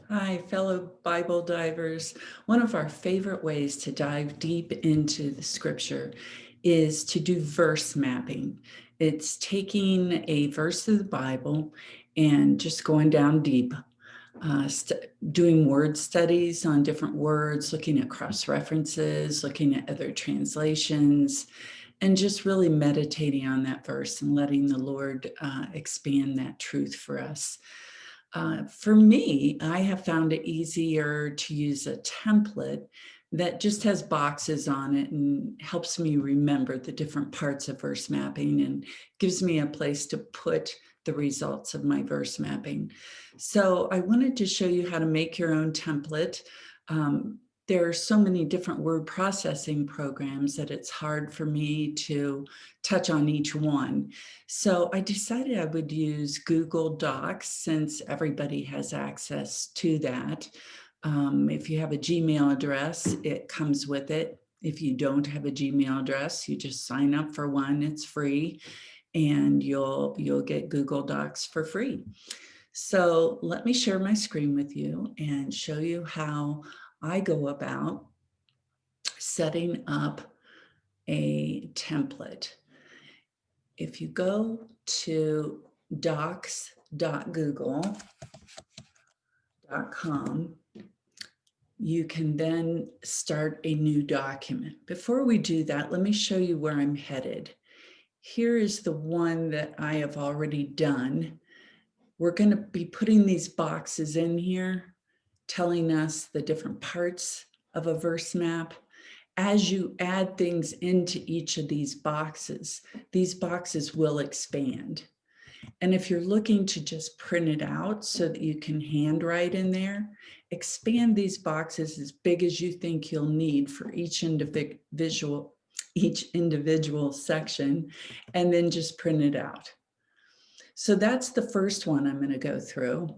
Hi, fellow Bible divers. One of our favorite ways to dive deep into the scripture is to do verse mapping. It's taking a verse of the Bible and just going down deep, doing word studies on different words, looking at cross references, looking at other translations, and just really meditating on that verse and letting the Lord expand that truth for us. For me, I have found it easier to use a template that just has boxes on it and helps me remember the different parts of verse mapping and gives me a place to put the results of my verse mapping. So I wanted to show you how to make your own template. There are so many different word processing programs that it's hard for me to touch on each one. So I decided I would use Google Docs since everybody has access to that. If you have a Gmail address, it comes with it. If you don't have a Gmail address, you just sign up for one. It's free, and you'll get Google Docs for free. So let me share my screen with you and show you how I go about setting up a template. If you go to docs.google.com, you can then start a new document. Before we do that, let me show you where I'm headed. Here is the one that I have already done. We're going to be putting these boxes in here, telling us the different parts of a verse map. As you add things into each of these boxes will expand. And if you're looking to just print it out so that you can handwrite in there, expand these boxes as big as you think you'll need for each individual section, and then just print it out. So that's the first one I'm going to go through.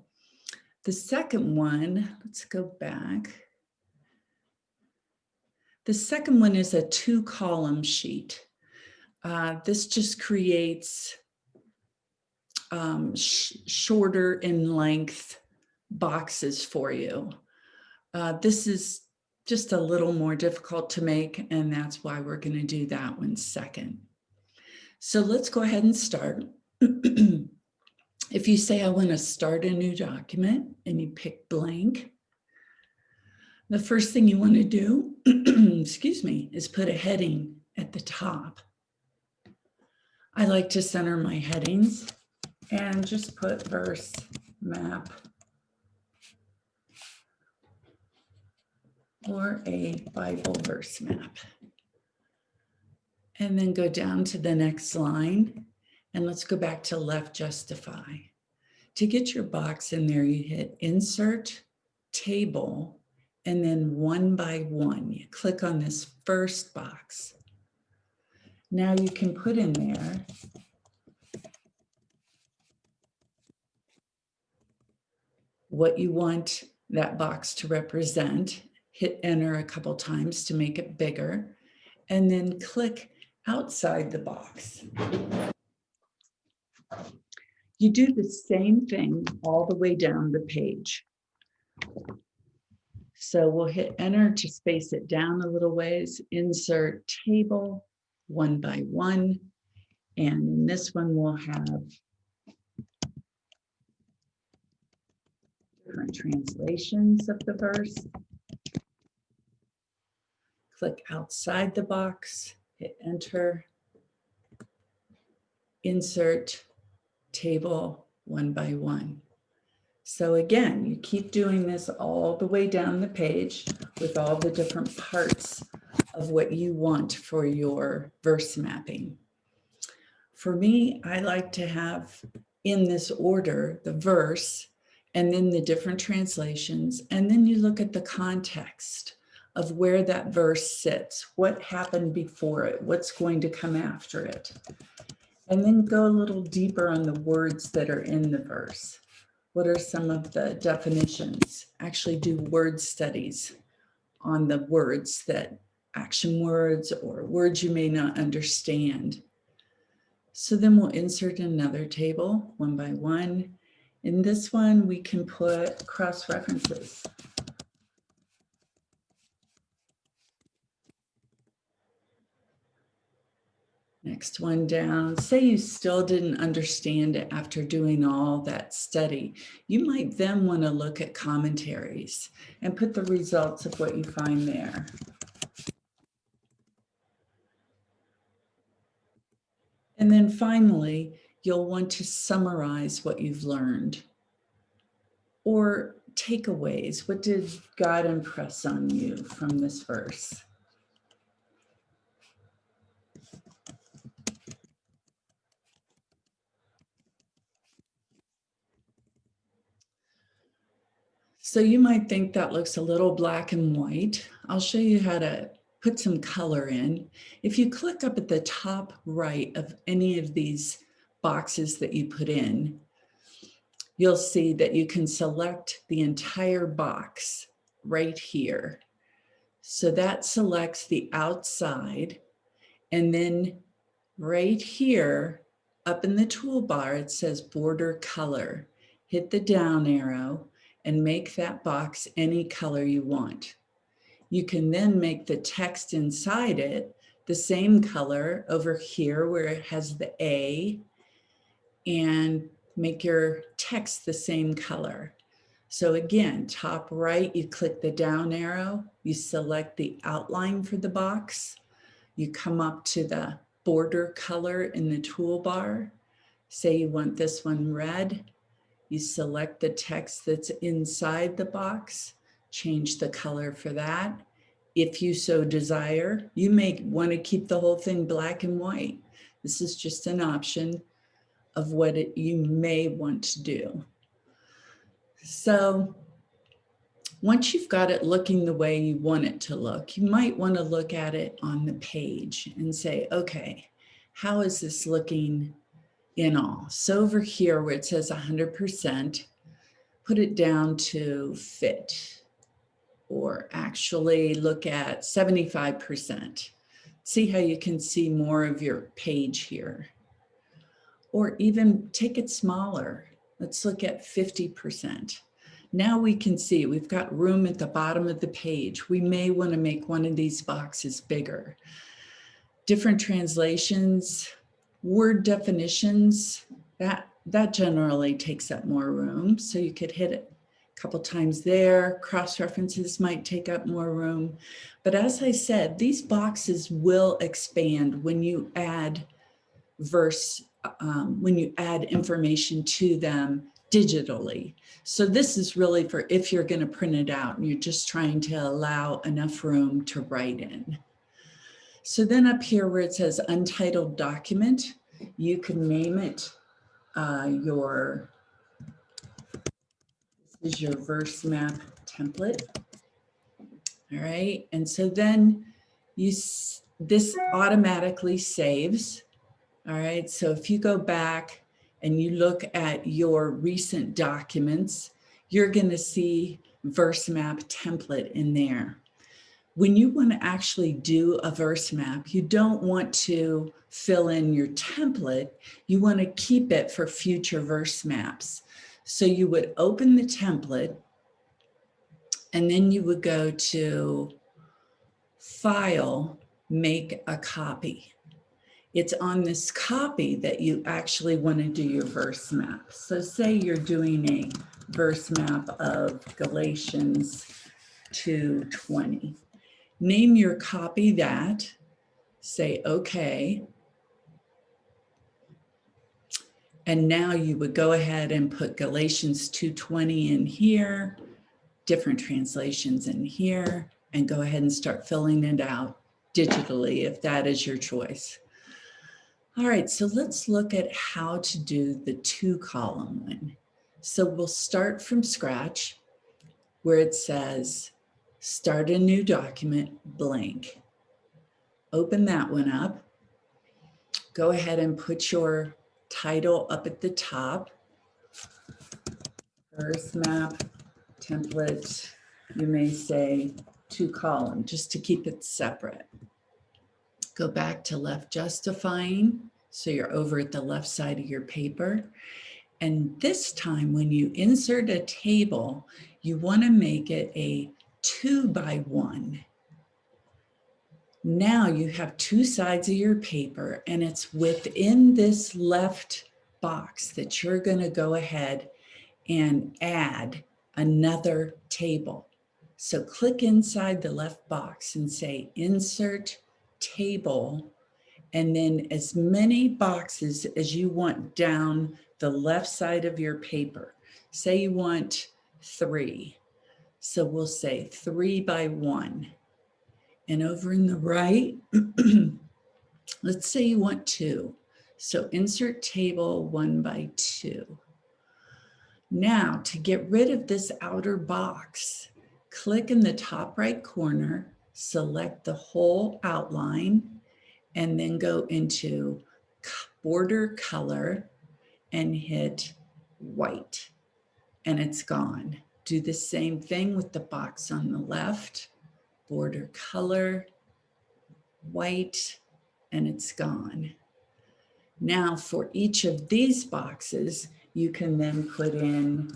The second one, let's go back. The second one is a 2-column sheet. This just creates shorter in length boxes for you. This is just a little more difficult to make, and that's why we're going to do that one second. So let's go ahead and start. If you say, I want to start a new document, and you pick blank, the first thing you want to do, excuse me, is put a heading at the top. I like to center my headings and just put verse map or a Bible verse map. And then go down to the next line, and let's go back to left justify. To get your box in there, you hit insert, table, and then 1 by 1. You click on this first box. Now you can put in there what you want that box to represent. Hit enter a couple times to make it bigger, and then click outside the box. You do the same thing all the way down the page. So we'll hit enter to space it down a little ways, insert table 1 by 1. And in this one, we'll have different translations of the verse. Click outside the box, hit enter, insert table 1 by 1. So again, you keep doing this all the way down the page with all the different parts of what you want for your verse mapping. For me, I like to have in this order the verse and then the different translations, and then you look at the context of where that verse sits, what happened before it, what's going to come after it, and then go a little deeper on the words that are in the verse. What are some of the definitions? Actually do word studies on the words, that action words or words you may not understand. So then we'll insert another table 1 by 1, In this one, we can put cross references. Next one down, say you still didn't understand it after doing all that study. You might then want to look at commentaries and put the results of what you find there. And then finally, you'll want to summarize what you've learned or takeaways. What did God impress on you from this verse? So you might think that looks a little black and white. I'll show you how to put some color in. If you click up at the top right of any of these boxes that you put in, you'll see that you can select the entire box right here. So that selects the outside, and then right here, up in the toolbar, it says border color. Hit the down arrow and make that box any color you want. You can then make the text inside it the same color over here where it has the A, and make your text the same color. So again, top right, you click the down arrow, you select the outline for the box, you come up to the border color in the toolbar. Say you want this one red. You select the text that's inside the box, change the color for that. If you so desire, you may want to keep the whole thing black and white. This is just an option of what you may want to do. So once you've got it looking the way you want it to look, you might want to look at it on the page and say, okay, how is this looking in all? So over here where it says 100%, put it down to fit, or actually look at 75%. See how you can see more of your page here. Or even take it smaller. Let's look at 50%. Now we can see we've got room at the bottom of the page. We may want to make one of these boxes bigger. Different translations, word definitions, that generally takes up more room. So you could hit it a couple times there. Cross-references might take up more room. But as I said, these boxes will expand when you add when you add information to them digitally. So this is really for if you're going to print it out and you're just trying to allow enough room to write in. So then up here where it says untitled document, you can name it this is your verse map template. All right, and so then this automatically saves. All right, so if you go back and you look at your recent documents, you're going to see verse map template in there. When you want to actually do a verse map, you don't want to fill in your template. You want to keep it for future verse maps. So you would open the template, and then you would go to File, Make a Copy. It's on this copy that you actually want to do your verse map. So say you're doing a verse map of Galatians 2:20. Name your copy that, say okay. And now you would go ahead and put Galatians 2:20 in here, different translations in here, and go ahead and start filling it out digitally if that is your choice. All right, so let's look at how to do the 2-column one. So we'll start from scratch where it says, start a new document, blank. Open that one up. Go ahead and put your title up at the top. Verse map, template, you may say 2-column, just to keep it separate. Go back to left justifying. So you're over at the left side of your paper. And this time when you insert a table, you want to make it a 2x1. Now you have two sides of your paper, and it's within this left box that you're going to go ahead and add another table. So click inside the left box and say insert table, and then as many boxes as you want down the left side of your paper. Say you want 3. So we'll say 3x1. And over in the right, let's say you want 2. So insert table 1x2. Now, to get rid of this outer box, click in the top right corner, select the whole outline, and then go into border color and hit white, and it's gone. Do the same thing with the box on the left, border color, white, and it's gone. Now for each of these boxes, you can then put in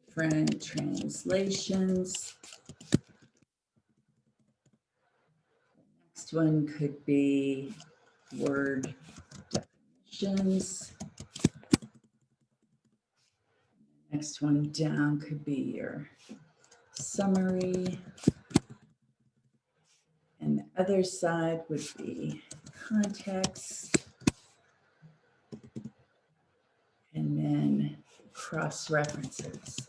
different translations. Next one could be word definitions. Next one down could be your summary. And the other side would be context. And then cross-references.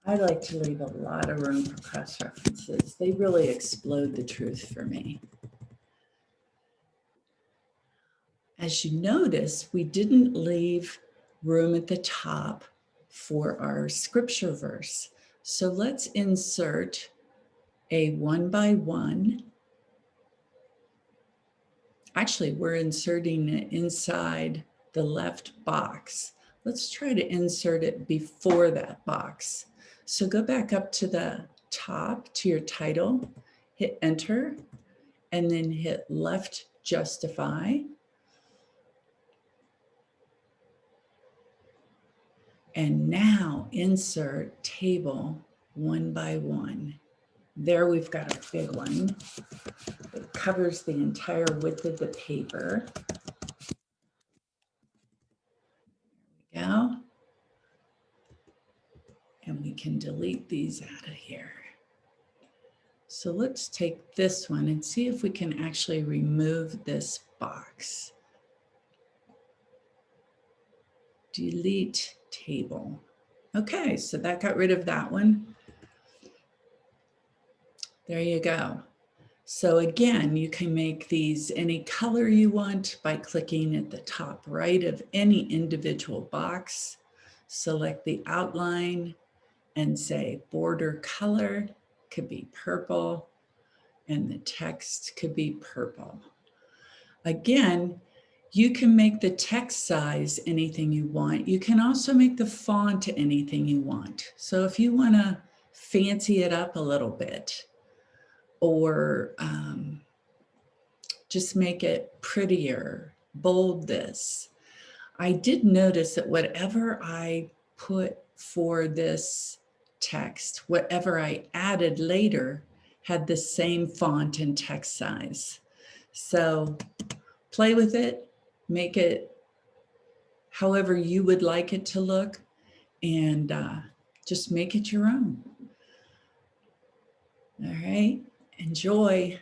I like to leave a lot of room for cross-references. They really explode the truth for me. As you notice, we didn't leave room at the top for our scripture verse. So let's insert a 1x1. Actually, we're inserting it inside the left box. Let's try to insert it before that box. So go back up to the top to your title, hit enter, and then hit left justify. And now insert table 1x1. There we've got a big one. It covers the entire width of the paper. There we go. And we can delete these out of here. So let's take this one and see if we can actually remove this box. Delete table. Okay, so that got rid of that one. There you go. So again, you can make these any color you want by clicking at the top right of any individual box. Select the outline and say border color could be purple and the text could be purple. Again, you can make the text size anything you want. You can also make the font anything you want. So if you want to fancy it up a little bit, or just make it prettier, bold this. I did notice that whatever I put for this text, whatever I added later, had the same font and text size. So play with it, make it however you would like it to look, and just make it your own. All right, enjoy.